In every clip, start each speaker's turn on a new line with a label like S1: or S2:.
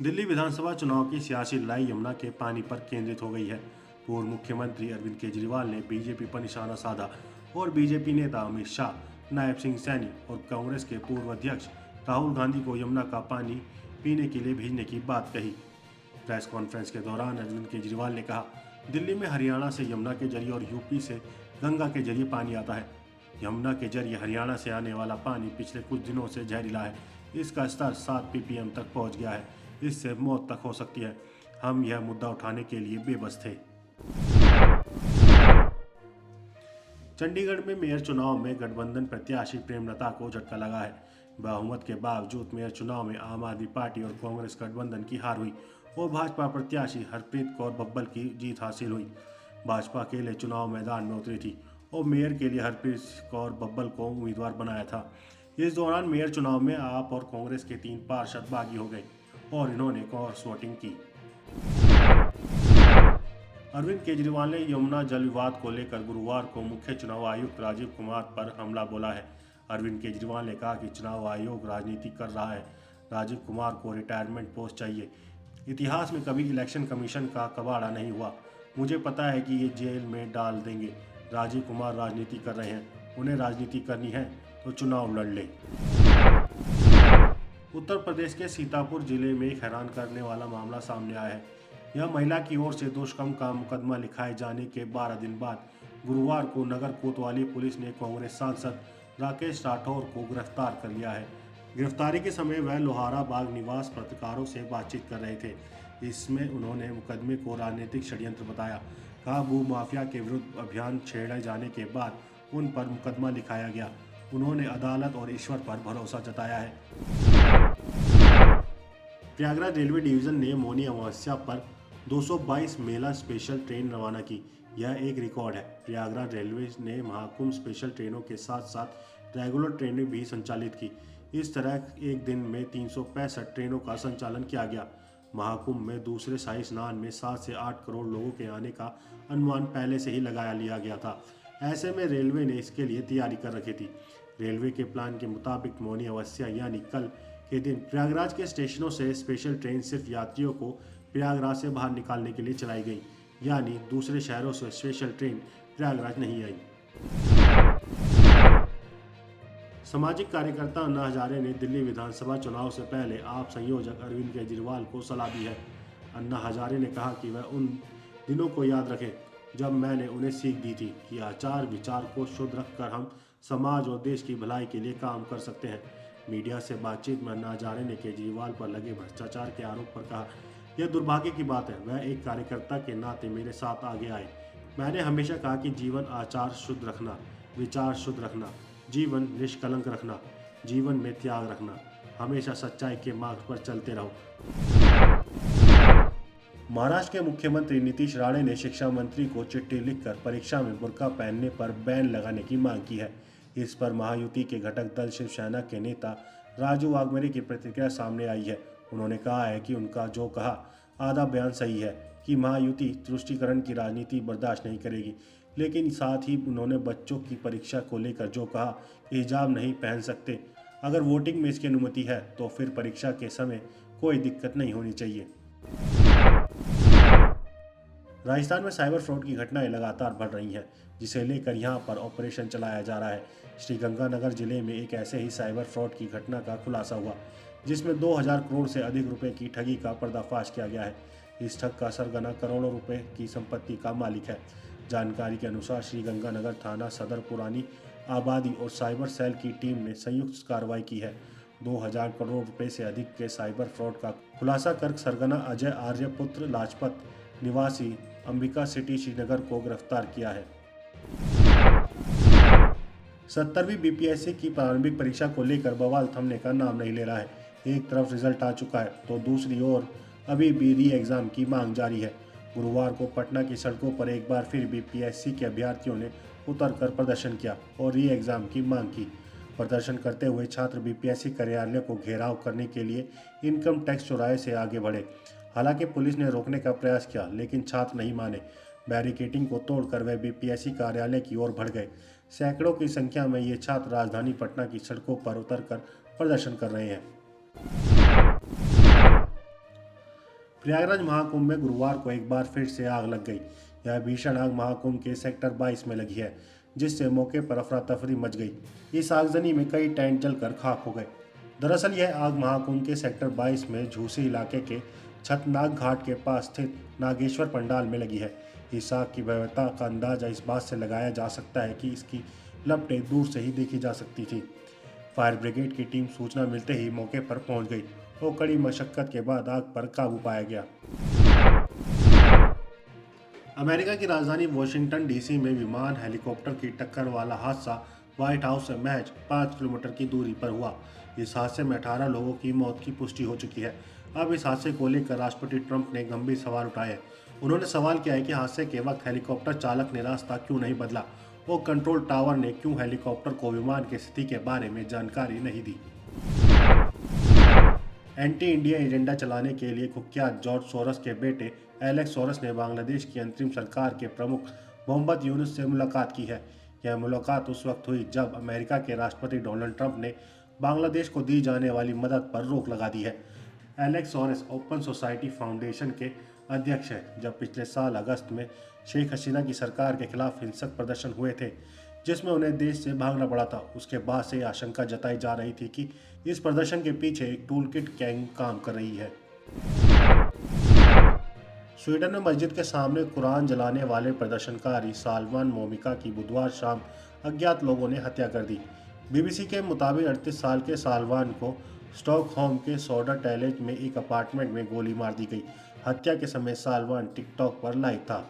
S1: दिल्ली विधानसभा चुनाव की सियासी लड़ाई यमुना के पानी पर केंद्रित हो गई है। पूर्व मुख्यमंत्री अरविंद केजरीवाल ने बीजेपी पर निशाना साधा और बीजेपी नेता अमित शाह, नायब सिंह सैनी और कांग्रेस के पूर्व अध्यक्ष राहुल गांधी को यमुना का पानी पीने के लिए भेजने की बात कही। प्रेस कॉन्फ्रेंस के दौरान अरविंद केजरीवाल ने कहा, दिल्ली में हरियाणा से यमुना के जरिए और यूपी से गंगा के जरिए पानी आता है। यमुना के जरिए हरियाणा से आने वाला पानी पिछले कुछ दिनों से जहरीला है। इसका स्तर 7 ppm तक पहुंच गया है। इससे मौत तक हो सकती है। हम यह मुद्दा उठाने के लिए बेबस थे। चंडीगढ़ में मेयर चुनाव में गठबंधन प्रत्याशी प्रेमलता को झटका लगा है। बहुमत के बावजूद मेयर चुनाव में आम आदमी पार्टी और कांग्रेस गठबंधन की हार हुई और भाजपा प्रत्याशी हरप्रीत कौर बब्बल की जीत हासिल हुई। भाजपा अकेले चुनाव मैदान में उतरी थी और मेयर के लिए हरप्रीत कौर बब्बल को उम्मीदवार बनाया था। इस दौरान मेयर चुनाव में आप और कांग्रेस के 3 पार्षद बागी हो गए और इन्होंने क्रॉस वोटिंग की। अरविंद केजरीवाल ने यमुना जल विवाद को लेकर गुरुवार को मुख्य चुनाव आयुक्त राजीव कुमार पर हमला बोला है। अरविंद केजरीवाल ने कहा कि चुनाव आयोग राजनीति कर रहा है। राजीव कुमार को रिटायरमेंट पोस्ट चाहिए। इतिहास में कभी इलेक्शन कमीशन का कबाड़ा नहीं हुआ। मुझे पता है कि ये जेल में डाल देंगे। राजीव कुमार राजनीति कर रहे हैं। उन्हें राजनीति करनी है तो चुनाव लड़ ले। उत्तर प्रदेश के सीतापुर जिले में एक हैरान करने वाला मामला सामने आया है। यह महिला की ओर से दुष्कर्म का मुकदमा लिखाए जाने के 12 दिन बाद गुरुवार को नगर कोतवाली पुलिस ने कांग्रेस सांसद राकेश राठौर को गिरफ्तार कर लिया है। गिरफ्तारी के समय वह लोहारा बाग निवास पत्रकारों से बातचीत कर रहे थे। इसमें उन्होंने मुकदमे को राजनीतिक षड्यंत्र बताया। कहा, भू माफिया के विरुद्ध अभियान छेड़े जाने के बाद उन पर मुकदमा लिखाया गया। उन्होंने अदालत और ईश्वर पर भरोसा जताया है। प्रयागराज रेलवे डिवीजन ने मौनी अमावस्या पर 222 मेला स्पेशल ट्रेन रवाना की। यह एक रिकॉर्ड है। प्रयागराज रेलवे ने महाकुंभ स्पेशल ट्रेनों के साथ साथ रेगुलर ट्रेनें भी संचालित की। इस तरह एक दिन में 365 ट्रेनों का संचालन किया गया। महाकुंभ में दूसरे शाही स्नान में 7 से 8 करोड़ लोगों के आने का अनुमान पहले से ही लगा लिया गया था। ऐसे में रेलवे ने इसके लिए तैयारी कर रखी थी। रेलवे के प्लान के मुताबिक मौनी अमावस्या यानी कल के दिन प्रयागराज के स्टेशनों से स्पेशल ट्रेन सिर्फ यात्रियों को प्रयागराज से बाहर निकालने के लिए चलाई गई, यानी दूसरे शहरों से स्पेशल ट्रेन प्रयागराज नहीं आई। सामाजिक कार्यकर्ता अन्ना हजारे ने दिल्ली विधानसभा चुनाव से पहले आप संयोजक अरविंद केजरीवाल को सलाह दी है। अन्ना हजारे ने कहा कि वह उन दिनों को याद रखें जब मैंने उन्हें सीख दी थी कि आचार विचार को शुद्ध रखकर हम समाज और देश की भलाई के लिए काम कर सकते हैं। मीडिया से बातचीत में अन्ना हजारे ने केजरीवाल पर लगे भ्रष्टाचार के आरोप पर कहा, यह दुर्भाग्य की बात है। वह एक कार्यकर्ता के नाते मेरे साथ आगे आए। मैंने हमेशा कहा कि जीवन आचार शुद्ध रखना, विचार शुद्ध रखना, जीवन निष्कलंक रखना, जीवन में त्याग रखना, हमेशा सच्चाई के मार्ग पर चलते रहो। महाराष्ट्र के मुख्यमंत्री नीतीश राणे ने शिक्षा मंत्री को चिट्ठी लिखकर परीक्षा में बुर्का पहनने पर बैन लगाने की मांग की है। इस पर महायुति के घटक दल शिवसेना के नेता राजू वाघमारे की प्रतिक्रिया सामने आई है। उन्होंने कहा है कि उनका जो कहा आधा बयान सही है कि महायुति तुष्टीकरण की राजनीति बर्दाश्त नहीं करेगी, लेकिन साथ ही उन्होंने बच्चों की परीक्षा को लेकर जो कहा कि हिजाब नहीं पहन सकते, अगर वोटिंग में इसकी अनुमति है तो फिर परीक्षा के समय कोई दिक्कत नहीं होनी चाहिए। राजस्थान में साइबर फ्रॉड की घटनाएं लगातार बढ़ रही हैं, जिसे लेकर यहां पर ऑपरेशन चलाया जा रहा है। श्रीगंगानगर जिले में एक ऐसे ही साइबर फ्रॉड की घटना का खुलासा हुआ, जिसमें 2000 करोड़ से अधिक रुपए की ठगी का पर्दाफाश किया गया है। इस ठग का सरगना करोड़ों रुपए की संपत्ति का मालिक है। जानकारी के अनुसार श्रीगंगानगर थाना सदर, पुरानी आबादी और साइबर सेल की टीम ने संयुक्त कार्रवाई की है। 2000 करोड़ रुपए से अधिक के साइबर फ्रॉड का खुलासा कर सरगना अजय आर्यपुत्र लाजपत निवासी अंबिका सिटी श्रीनगर को गिरफ्तार किया है। 70वीं बीपीएससी की प्रारंभिक परीक्षा को लेकर बवाल थमने का नाम नहीं ले रहा है। एक तरफ रिजल्ट आ चुका है तो दूसरी ओर अभी भी री एग्जाम की मांग जारी है। गुरुवार को पटना की सड़कों पर एक बार फिर बीपीएससी के अभ्यर्थियों ने उतरकर प्रदर्शन किया और री एग्जाम की मांग की। प्रदर्शन करते हुए छात्र बीपीएससी कार्यालय को घेराव करने के लिए इनकम टैक्स चौराहे से आगे बढ़े। हालांकि पुलिस ने रोकने का प्रयास किया, लेकिन छात्र नहीं माने। बैरिकेडिंग को तोड़कर वे बीपीएससी कार्यालय की ओर बढ़ गए। सैकड़ों की संख्या में ये छात्र राजधानी पटना की सड़कों पर उतरकर प्रदर्शन कर रहे हैं। प्रयागराज महाकुंभ में गुरुवार को एक बार फिर से आग लग गई। यह भीषण आग महाकुंभ के सेक्टर 22 में लगी है, जिससे मौके पर अफरा तफरी मच गई। इस आगजनी में कई टेंट जलकर खाक हो गए। दरअसल यह आग महाकुंभ के सेक्टर 22 में झूसी इलाके के छतनाग घाट के पास स्थित नागेश्वर पंडाल में लगी है। इस आग की भयावहता का अंदाजा इस बात से लगाया जा सकता है कि इसकी लपटें दूर से ही देखी जा सकती थी। फायर ब्रिगेड की टीम सूचना मिलते ही मौके पर पहुंच गई और कड़ी मशक्कत के बाद आग पर काबू पाया गया। अमेरिका की राजधानी वॉशिंगटन डीसी में विमान हेलीकॉप्टर की टक्कर वाला हादसा व्हाइट हाउस से महज 5 किलोमीटर की दूरी पर हुआ। इस हादसे में 18 लोगों की मौत की पुष्टि हो चुकी है। अब इस हादसे को लेकर राष्ट्रपति ट्रंप ने गंभीर सवाल उठाए हैं। उन्होंने सवाल किया है कि हादसे के वक्त हेलीकॉप्टर चालक ने रास्ता क्यों नहीं बदला और कंट्रोल टावर ने क्यों हेलीकॉप्टर को विमान की स्थिति के बारे में जानकारी नहीं दी। एंटी इंडिया एजेंडा चलाने के लिए कुख्यात जॉर्ज सोरस के बेटे एलेक्स सोरस ने बांग्लादेश की अंतरिम सरकार के प्रमुख मोहम्मद यूनुस से मुलाकात की है। यह मुलाकात उस वक्त हुई जब अमेरिका के राष्ट्रपति डोनाल्ड ट्रंप ने बांग्लादेश को दी जाने वाली मदद पर रोक लगा दी है। Alex Soros open society foundation के अध्यक्ष हैं। जब पिछले साल अगस्त में शेख हसीना की सरकार के खिलाफ हिंसक प्रदर्शन हुए थे, जिसमें उन्हें देश से भागना पड़ा था, उसके बाद से आशंका जताई जा रही थी कि इस प्रदर्शन के पीछे एक टूलकिट गैंग काम कर रही है। स्वीडन में मस्जिद के सामने कुरान जलाने वाले प्रदर्शनकारी सालमान मोमिका की बुधवार शाम अज्ञात लोगों ने हत्या कर दी। बीबीसी के मुताबिक 38 साल के सालमान को स्टॉकहोम के सोडरटैलेज में एक अपार्टमेंट में गोली मार दी गई। हत्या के समय सालमान टिकटॉक पर लाइव था।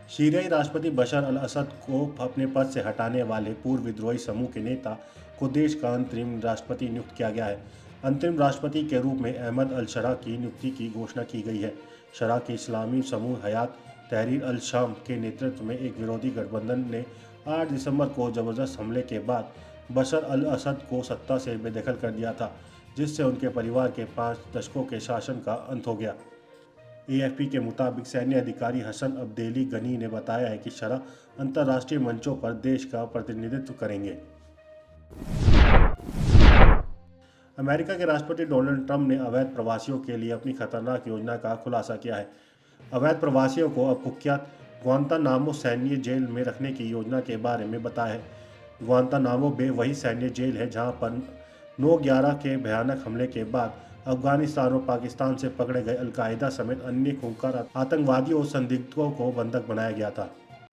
S1: सीरियाई राष्ट्रपति बशर अल असद को अपने पद से हटाने वाले पूर्व विद्रोही समूह के नेता को देश का अंतरिम राष्ट्रपति नियुक्त किया गया है। अंतरिम राष्ट्रपति के रूप में अहमद अल शरा की नियुक्ति की घोषणा की गई है। शरा के इस्लामी समूह हयात तहरीर अल शाम के नेतृत्व में एक विरोधी गठबंधन ने 8 दिसंबर को जबरदस्त हमले के बाद बशर अल असद को सत्ता से बेदखल कर दिया था, जिससे उनके परिवार के 5 दशकों के शासन का अंत हो गया। एएफपी के मुताबिक सैन्य अधिकारी हसन अब्देली गनी ने बताया है कि शरा अंतर्राष्ट्रीय मंचों पर देश का प्रतिनिधित्व करेंगे। अमेरिका के राष्ट्रपति डोनाल्ड ट्रंप ने अवैध प्रवासियों के लिए अपनी खतरनाक योजना का खुलासा किया है। अवैध प्रवासियों को अब कुख्यात ग्वांतानामो सैन्य जेल में रखने की योजना के बारे में बताया है। ग्वांतानामो बे वही सैन्य जेल है जहां पर 9/11 के भयानक हमले के बाद अफगानिस्तान और पाकिस्तान से पकड़े गए अलकायदा समेत अन्य खूंखार आतंकवादियों और संदिग्धों को बंधक बनाया गया था।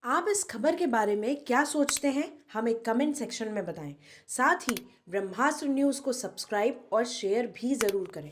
S2: आप इस खबर के बारे में क्या सोचते हैं, हमें कमेंट सेक्शन में बताएं। साथ ही ब्रह्मास्त्र न्यूज़ को सब्सक्राइब और शेयर भी ज़रूर करें।